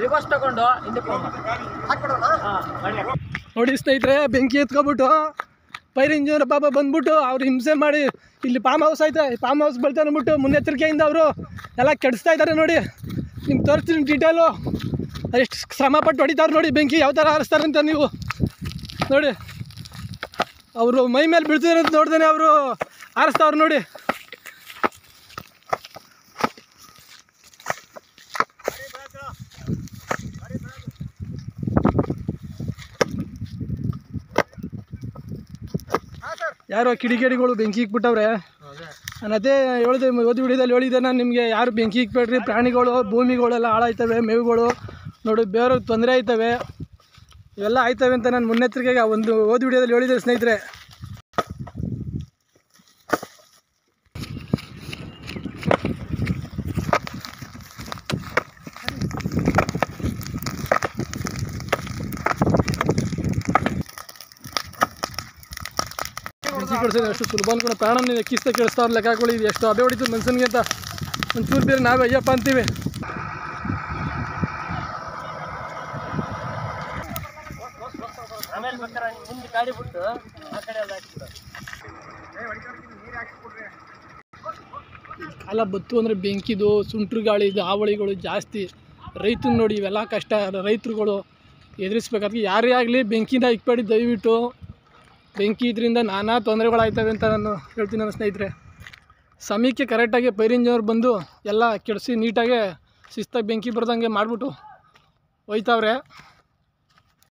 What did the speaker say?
Reverse ತಗೊಂಡು ನೋಡಿ ಸ್ನೇಹಿತರೆ, ಬೆಂಕಿ ಎತ್ಕೊಬಿಟ್ಟು ಫೈರ್ ಇಂಜಿನಿಯರ್ ಪಾಪ ಬಂದ್ಬಿಟ್ಟು ಅವ್ರು ಹಿಂಸೆ ಮಾಡಿ ಇಲ್ಲಿ ಫಾರ್ಮ್ ಹೌಸ್ ಐತೆ, ಫಾರ್ಮ್ ಹೌಸ್ ಬರ್ತಾರೆ ಅಂದ್ಬಿಟ್ಟು ಮುನ್ನೆಚ್ಚರಿಕೆಯಿಂದ ಅವರು ಎಲ್ಲ ಕೆಡಿಸ್ತಾ ಇದ್ದಾರೆ. ನೋಡಿ ನಿಮ್ಗೆ ತೋರಿಸ್ತೀನಿ ಡೀಟೇಲು, ಎಷ್ಟು ಶ್ರಮಪಟ್ಟು ಹೊಡಿತಾರೆ ನೋಡಿ. ಬೆಂಕಿ ಯಾವ ಥರ ಹಾರಿಸ್ತಾರೆ ಅಂತ ನೀವು ನೋಡಿ. ಅವರು ಮೈ ಮೇಲೆ ಬೀಳ್ತಿದ್ದಾರೆ ಅಂತ ನೋಡ್ದೇನೆ ಅವರು ಹಾರಿಸ್ತಾವ್ರು ನೋಡಿ. ಯಾರೋ ಕಿಡಿಗೇಡಿಗಳು ಬೆಂಕಿ ಇಕ್ಬಿಟ್ಟವ್ರೆ. ನಾನು ಅದೇ ಹೇಳಿದೆ, ಓದಿ ವಿಡಿಯೋದಲ್ಲಿ ಹೇಳಿದೆ ನಾನು ನಿಮಗೆ, ಯಾರು ಬೆಂಕಿ ಇಕ್ಬೇಡ್ರಿ, ಪ್ರಾಣಿಗಳು ಭೂಮಿಗಳೆಲ್ಲ ಹಾಳಾಯ್ತವೆ, ಮೇವುಗಳು ನೋಡಿ ಬೇರೆ ತೊಂದರೆ ಆಯ್ತವೆ, ಇವೆಲ್ಲ ಆಯ್ತವೆ ಅಂತ ನಾನು ಮುನ್ನೆಚ್ಚರಿಕೆಗೆ ಒಂದು ಓದಿ ವಿಡಿಯೋದಲ್ಲಿ ಹೇಳಿದೆ ಸ್ನೇಹಿತರೆ. ಬೆಂಕಿ ಕೆಡಿಸೋದು ಎಷ್ಟು ಸುಲಭ ಅನ್ಕೊಂಡು ಪ್ರಾಣ ಎಕ್ಕಿಸ್ತಾ ಕೆಡಿಸ್ತಾವ್ರು ಲೆಕ್ಕ ಹಾಕೊಳ್ಳಿ. ಇದು ಎಷ್ಟು ಅಬೆ ಹೊಡಿತು ಮನುಷ್ಯನಿಗೆ ಅಂತ ಒಂಚೂರು ಬೇರೆ ನಾವೇ ಅಯ್ಯಪ್ಪ ಅಂತೀವಿ. ಕಾಲ ಬತ್ತು ಅಂದರೆ ಬೆಂಕಿದು, ಸುಂಟ್ರು ಗಾಳಿ, ಇದು ಹಾವಳಿಗಳು ಜಾಸ್ತಿ. ರೈತನ ನೋಡಿ ಇವೆಲ್ಲ ಕಷ್ಟ. ರೈತರುಗಳು ಎದುರಿಸ್ಬೇಕಾದ್ರೆ ಯಾರೇ ಆಗಲಿ ಬೆಂಕಿಯಿಂದ ಇಕ್ಬೇಡಿ ದಯವಿಟ್ಟು. ಬೆಂಕಿ ಇದರಿಂದ ನಾನಾ ತೊಂದರೆಗಳಾಯ್ತವೆ ಅಂತ ನಾನು ಹೇಳ್ತೀನಿ ನನ್ನ ಸ್ನೇಹಿತರೆ. ಸಮಯಕ್ಕೆ ಕರೆಕ್ಟಾಗಿ ಫೈರ್ ಇಂಜಿನಿಯರ್ ಬಂದು ಎಲ್ಲ ಕೆಡಿಸಿ ನೀಟಾಗೆ ಶಿಸ್ತಾಗಿ ಬೆಂಕಿ ಬರ್ದಂಗೆ ಮಾಡಿಬಿಟ್ಟು ಹೋಯ್ತವ್ರೆ.